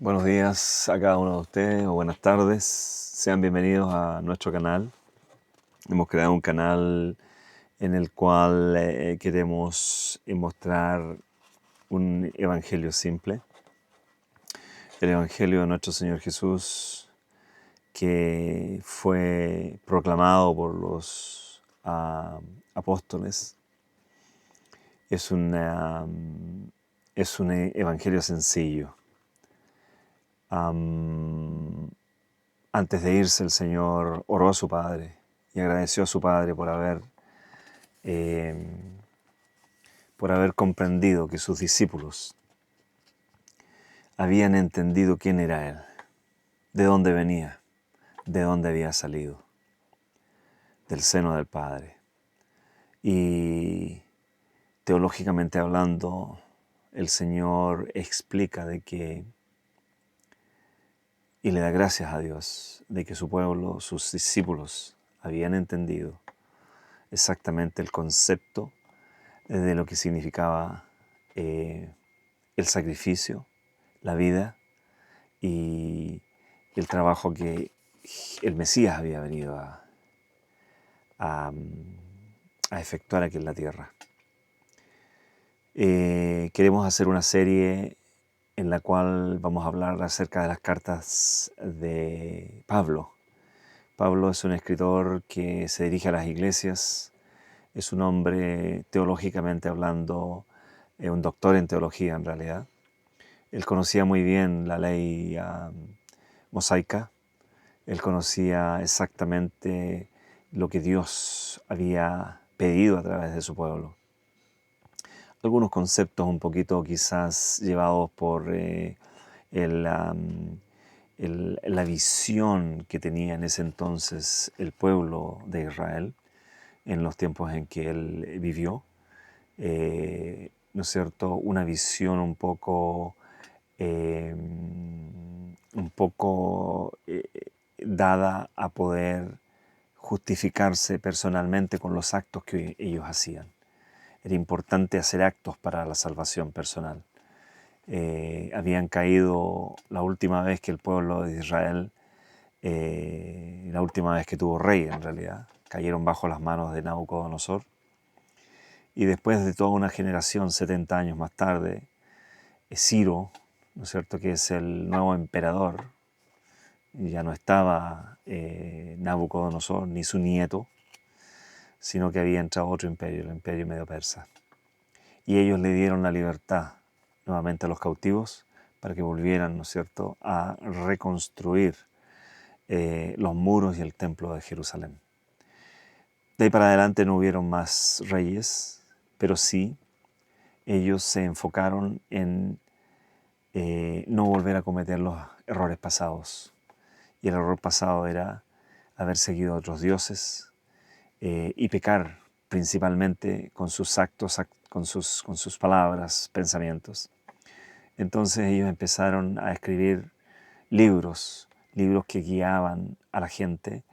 Buenos días a cada uno de ustedes o buenas tardes. Sean bienvenidos a nuestro canal. Hemos creado un canal en el cual queremos mostrar un evangelio simple. El evangelio de nuestro Señor Jesús que fue proclamado por los apóstoles. Es un evangelio sencillo. Antes de irse, el Señor oró a su Padre y agradeció a su Padre por haber comprendido que sus discípulos habían entendido quién era Él, de dónde venía, de dónde había salido, del seno del Padre. Y teológicamente hablando, el Señor explica y le da gracias a Dios de que su pueblo, sus discípulos, habían entendido exactamente el concepto de lo que significaba el sacrificio, la vida y el trabajo que el Mesías había venido a efectuar aquí en la tierra. Queremos hacer una serie en la cual vamos a hablar acerca de las cartas de Pablo. Pablo es un escritor que se dirige a las iglesias, es un hombre teológicamente hablando, un doctor en teología en realidad. Él conocía muy bien la ley mosaica, él conocía exactamente lo que Dios había pedido a través de su pueblo. Algunos conceptos un poquito quizás llevados por la visión que tenía en ese entonces el pueblo de Israel en los tiempos en que él vivió. ¿No es cierto? Una visión un poco dada a poder justificarse personalmente con los actos que ellos hacían. Era importante hacer actos para la salvación personal. Habían caído la última vez que el pueblo de Israel, la última vez que tuvo rey en realidad, cayeron bajo las manos de Nabucodonosor. Y después de toda una generación, 70 años más tarde, Ciro, ¿no es cierto?, que es el nuevo emperador, ya no estaba Nabucodonosor ni su nieto, sino que había entrado otro imperio, el imperio medio persa. Y ellos le dieron la libertad nuevamente a los cautivos para que volvieran, ¿no es cierto?, a reconstruir los muros y el templo de Jerusalén. De ahí para adelante no hubieron más reyes, pero sí ellos se enfocaron en no volver a cometer los errores pasados. Y el error pasado era haber seguido a otros dioses y pecar principalmente con sus actos, con sus palabras, pensamientos. Entonces ellos empezaron a escribir libros que guiaban a la gente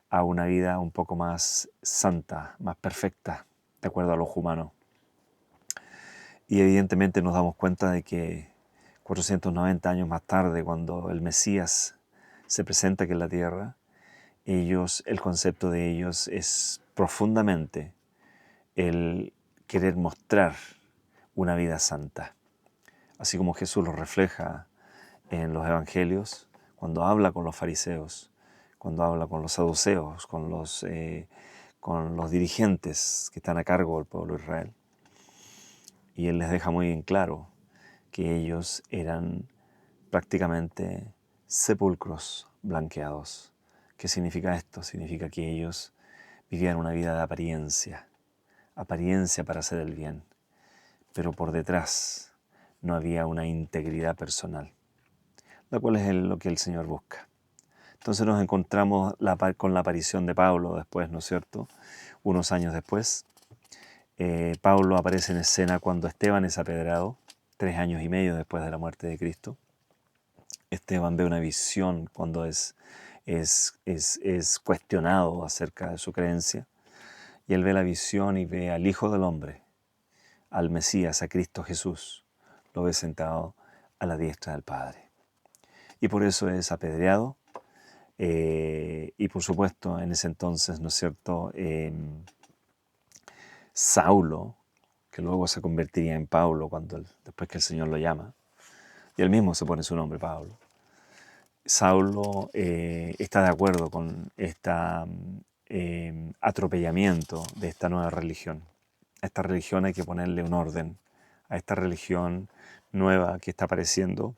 a una vida un poco más santa, más perfecta, de acuerdo a lo humano. Y evidentemente nos damos cuenta de que 490 años más tarde, cuando el Mesías se presenta aquí en la tierra, el concepto de ellos es profundamente el querer mostrar una vida santa. Así como Jesús lo refleja en los evangelios, cuando habla con los fariseos, cuando habla con los saduceos, con los dirigentes que están a cargo del pueblo de Israel. Y Él les deja muy en claro que ellos eran prácticamente sepulcros blanqueados. ¿Qué significa esto? Significa que ellos vivían una vida de apariencia para hacer el bien, pero por detrás no había una integridad personal, la cual es lo que el Señor busca. Entonces nos encontramos con la aparición de Pablo después, ¿no es cierto? Unos años después, Pablo aparece en escena cuando Esteban es apedreado, 3 años y medio después de la muerte de Cristo. Esteban ve una visión cuando es cuestionado acerca de su creencia, y él ve la visión y ve al Hijo del Hombre, al Mesías, a Cristo Jesús, lo ve sentado a la diestra del Padre. y por eso es apedreado. Y por supuesto, en ese entonces, ¿no es cierto?, Saulo, que luego se convertiría en Pablo después que el Señor lo llama, y él mismo se pone su nombre, Pablo. Saulo está de acuerdo con este atropellamiento de esta nueva religión. A esta religión hay que ponerle un orden. A esta religión nueva que está apareciendo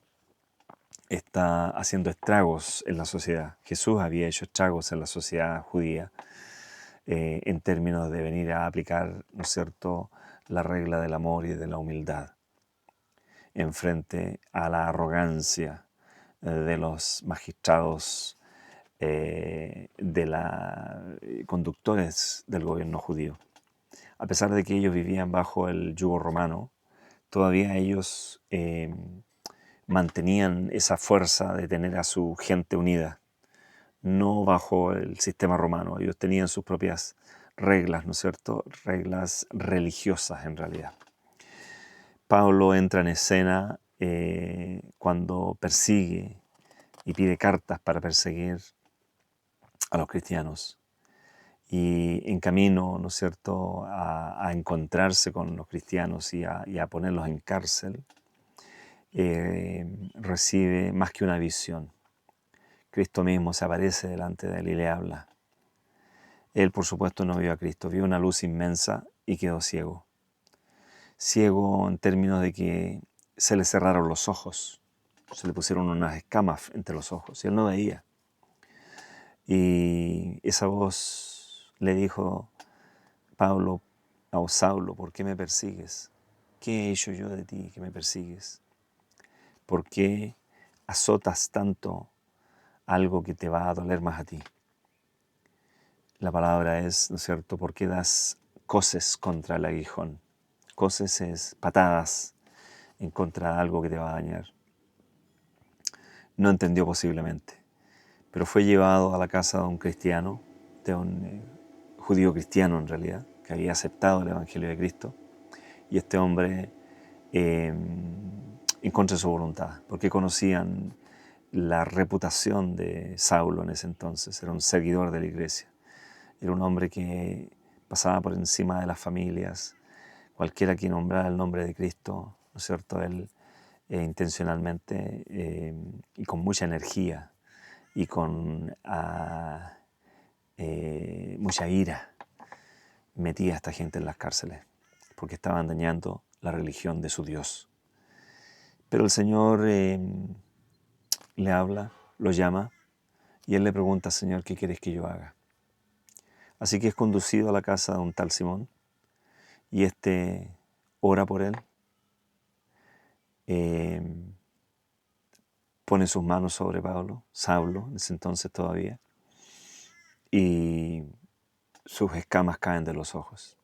está haciendo estragos en la sociedad. Jesús había hecho estragos en la sociedad judía en términos de venir a aplicar, ¿no es cierto?, la regla del amor y de la humildad en frente a la arrogancia de los magistrados, de los conductores del gobierno judío. A pesar de que ellos vivían bajo el yugo romano, todavía ellos mantenían esa fuerza de tener a su gente unida, no bajo el sistema romano. Ellos tenían sus propias reglas, ¿no es cierto?, reglas religiosas en realidad. Pablo entra en escena cuando persigue y pide cartas para perseguir a los cristianos. Y en camino, ¿no es cierto?, a encontrarse con los cristianos y a ponerlos en cárcel, recibe más que una visión. Cristo mismo se aparece delante de él y le habla. Él, por supuesto, no vio a Cristo, vio una luz inmensa y quedó ciego. Ciego en términos de que se le cerraron los ojos, se le pusieron unas escamas entre los ojos y él no veía. Y esa voz le dijo, Pablo, o Saulo, ¿por qué me persigues? ¿Qué he hecho yo de ti que me persigues? ¿Por qué azotas tanto algo que te va a doler más a ti? La palabra es, ¿no es cierto?, ¿por qué das coces contra el aguijón? Coces es patadas en contra de algo que te va a dañar. No entendió posiblemente, pero fue llevado a la casa de un cristiano, de un judío cristiano en realidad, que había aceptado el Evangelio de Cristo, y este hombre en contra de su voluntad, porque conocían la reputación de Saulo en ese entonces. Era un seguidor de la iglesia, era un hombre que pasaba por encima de las familias. Cualquiera que nombrara el nombre de Cristo, ¿no es cierto?, él intencionalmente y con mucha energía y con mucha ira metía a esta gente en las cárceles porque estaban dañando la religión de su Dios. Pero el Señor le habla, lo llama y él le pregunta, Señor, ¿qué quieres que yo haga? Así que es conducido a la casa de un tal Simón y este ora por él, pone sus manos sobre Saulo, en ese entonces todavía, y sus escamas caen de los ojos.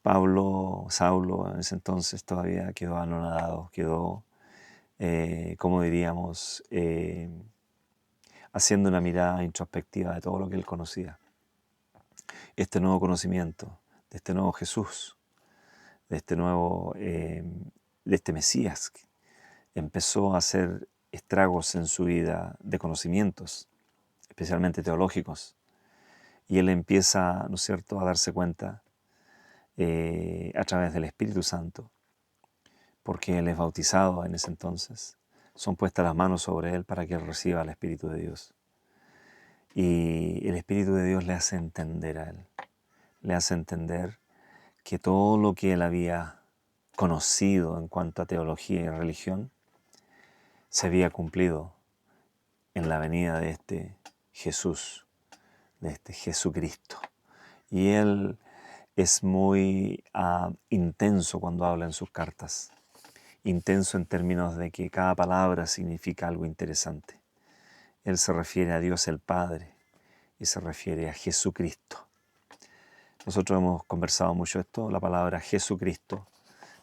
Saulo, en ese entonces todavía quedó anonadado, quedó, como diríamos, haciendo una mirada introspectiva de todo lo que él conocía. Este nuevo conocimiento, de este nuevo Jesús, de este Mesías, que empezó a hacer estragos en su vida de conocimientos, especialmente teológicos. Y él empieza, ¿no es cierto?, a darse cuenta a través del Espíritu Santo, porque él es bautizado en ese entonces. Son puestas las manos sobre él para que él reciba el Espíritu de Dios. Y el Espíritu de Dios le hace entender a él, le hace entender que todo lo que él había conocido en cuanto a teología y religión se había cumplido en la venida de este Jesús, de este Jesucristo. Y él es muy intenso cuando habla en sus cartas. Intenso en términos de que cada palabra significa algo interesante. Él se refiere a Dios el Padre y se refiere a Jesucristo. Nosotros hemos conversado mucho esto, la palabra Jesucristo,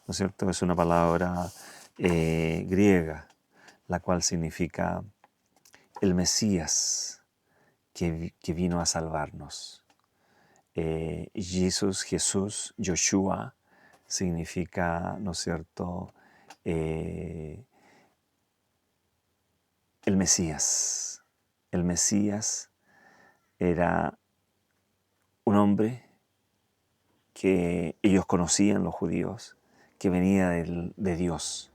¿no es cierto? Es una palabra griega, la cual significa el Mesías que vino a salvarnos. Jesús, Yoshua, significa, ¿no es cierto?, el Mesías. El Mesías era un hombre que ellos conocían, los judíos, que venía de Dios.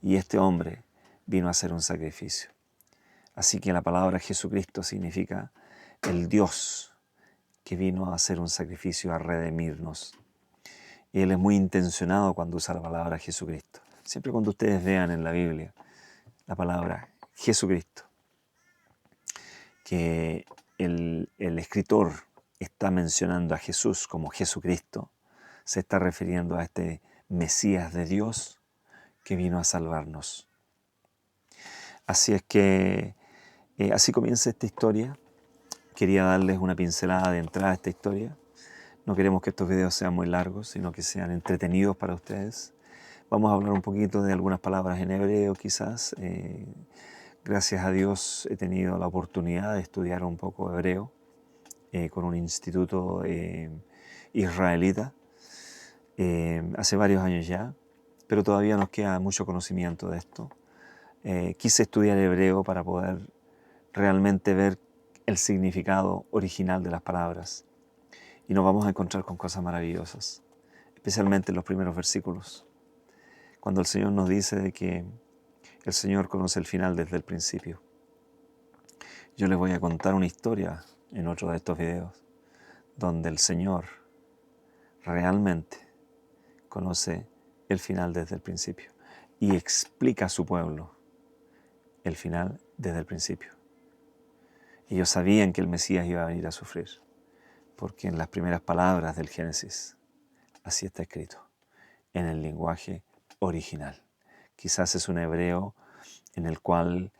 Y este hombre vino a hacer un sacrificio. Así que la palabra Jesucristo significa el Dios que vino a hacer un sacrificio, a redimirnos. Y Él es muy intencionado cuando usa la palabra Jesucristo. Siempre cuando ustedes vean en la Biblia la palabra Jesucristo, que el escritor está mencionando a Jesús como Jesucristo, se está refiriendo a este Mesías de Dios que vino a salvarnos. Así es que así comienza esta historia. Quería darles una pincelada de entrada a esta historia. No queremos que estos videos sean muy largos, sino que sean entretenidos para ustedes. Vamos a hablar un poquito de algunas palabras en hebreo quizás. Gracias a Dios he tenido la oportunidad de estudiar un poco hebreo con un instituto israelita hace varios años ya, pero todavía nos queda mucho conocimiento de esto. Quise estudiar hebreo para poder realmente ver el significado original de las palabras y nos vamos a encontrar con cosas maravillosas, especialmente en los primeros versículos, cuando el Señor nos dice de que el Señor conoce el final desde el principio. Yo les voy a contar una historia en otro de estos videos donde el Señor realmente conoce el final desde el principio y explica a su pueblo el final desde el principio. Ellos sabían que el Mesías iba a venir a sufrir, porque en las primeras palabras del Génesis así está escrito, en el lenguaje original. Quizás es un hebreo en el cual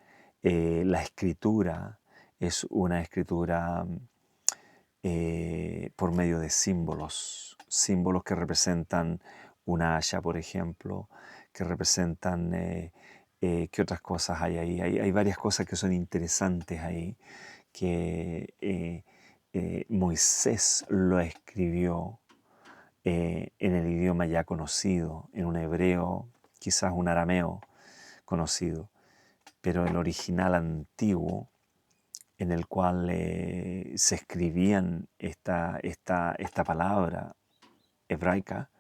la escritura es una escritura por medio de símbolos que representan una haya, por ejemplo, que representan, ¿qué otras cosas hay ahí? Hay varias cosas que son interesantes ahí, que Moisés lo escribió en el idioma ya conocido, en un hebreo, quizás un arameo conocido, pero el original antiguo en el cual se escribían esta palabra hebraica,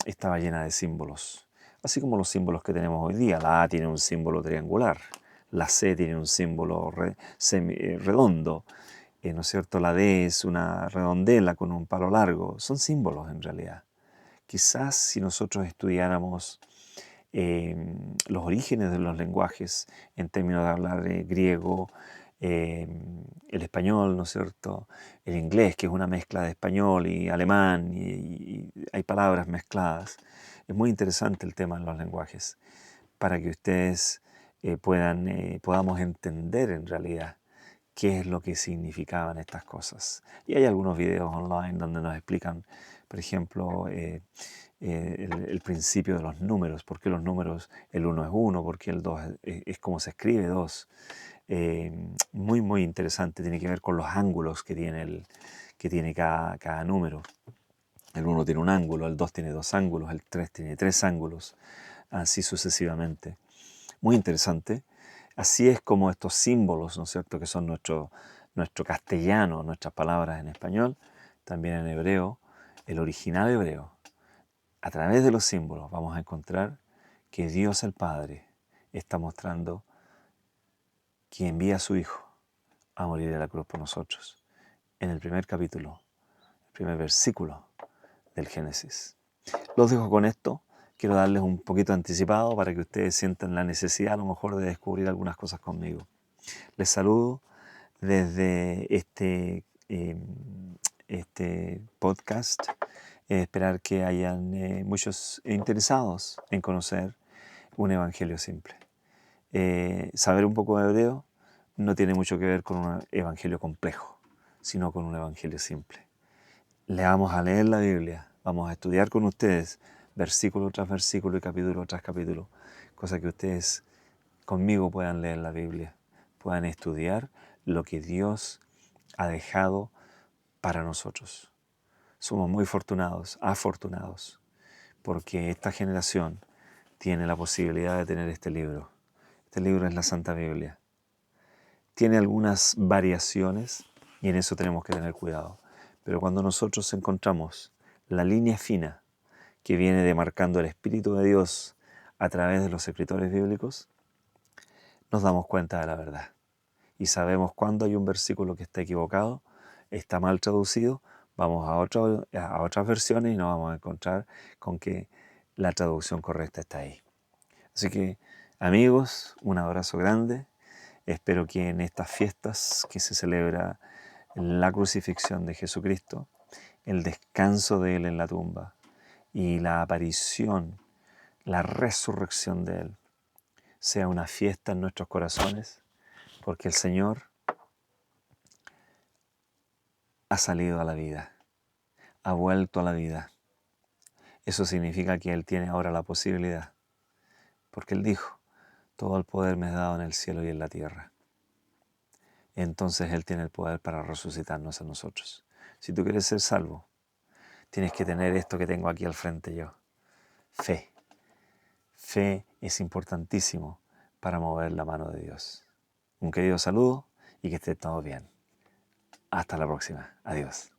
estaba llena de símbolos. Así como los símbolos que tenemos hoy día. La A tiene un símbolo triangular, la C tiene un símbolo redondo, ¿no es cierto? La D es una redondela con un palo largo. Son símbolos en realidad. Quizás si nosotros estudiáramos los orígenes de los lenguajes en términos de hablar griego, el español, ¿no es cierto? El inglés, que es una mezcla de español y alemán, y hay palabras mezcladas. Es muy interesante el tema de los lenguajes, para que ustedes podamos entender en realidad qué es lo que significaban estas cosas. Y hay algunos videos online donde nos explican, por ejemplo, el principio de los números, por qué los números, el 1 es 1, por qué el 2 es como se escribe 2. Muy, muy interesante, tiene que ver con los ángulos que tiene cada número. El 1 tiene un ángulo, el 2 tiene 2 ángulos, el 3 tiene 3 ángulos, así sucesivamente. Muy interesante. Así es como estos símbolos, ¿no es cierto?, que son nuestro castellano, nuestras palabras en español, también en hebreo, el original hebreo. A través de los símbolos vamos a encontrar que Dios el Padre está mostrando que envía a su Hijo a morir en la cruz por nosotros. En el primer capítulo, el primer versículo del Génesis. Los dejo con esto. Quiero darles un poquito anticipado para que ustedes sientan la necesidad a lo mejor de descubrir algunas cosas conmigo. Les saludo desde este podcast. Esperar que hayan muchos interesados en conocer un evangelio simple. Saber un poco de hebreo no tiene mucho que ver con un evangelio complejo, sino con un evangelio simple. Le vamos a leer la Biblia, vamos a estudiar con ustedes versículo tras versículo y capítulo tras capítulo, cosa que ustedes conmigo puedan leer la Biblia, puedan estudiar lo que Dios ha dejado para nosotros. Somos muy afortunados, porque esta generación tiene la posibilidad de tener este libro, Este libro es la Santa Biblia. Tiene algunas variaciones y en eso tenemos que tener cuidado. Pero cuando nosotros encontramos la línea fina que viene demarcando el Espíritu de Dios a través de los escritores bíblicos, nos damos cuenta de la verdad. Y sabemos cuando hay un versículo que está equivocado, está mal traducido, vamos a otras versiones y nos vamos a encontrar con que la traducción correcta está ahí. Así que, amigos, un abrazo grande. Espero que en estas fiestas que se celebra la crucifixión de Jesucristo, el descanso de Él en la tumba y la aparición, la resurrección de Él, sea una fiesta en nuestros corazones, porque el Señor ha salido a la vida, ha vuelto a la vida. Eso significa que Él tiene ahora la posibilidad, porque Él dijo, todo el poder me es dado en el cielo y en la tierra. Entonces Él tiene el poder para resucitarnos a nosotros. Si tú quieres ser salvo, tienes que tener esto que tengo aquí al frente yo. Fe. Fe es importantísimo para mover la mano de Dios. Un querido saludo y que esté todo bien. Hasta la próxima. Adiós.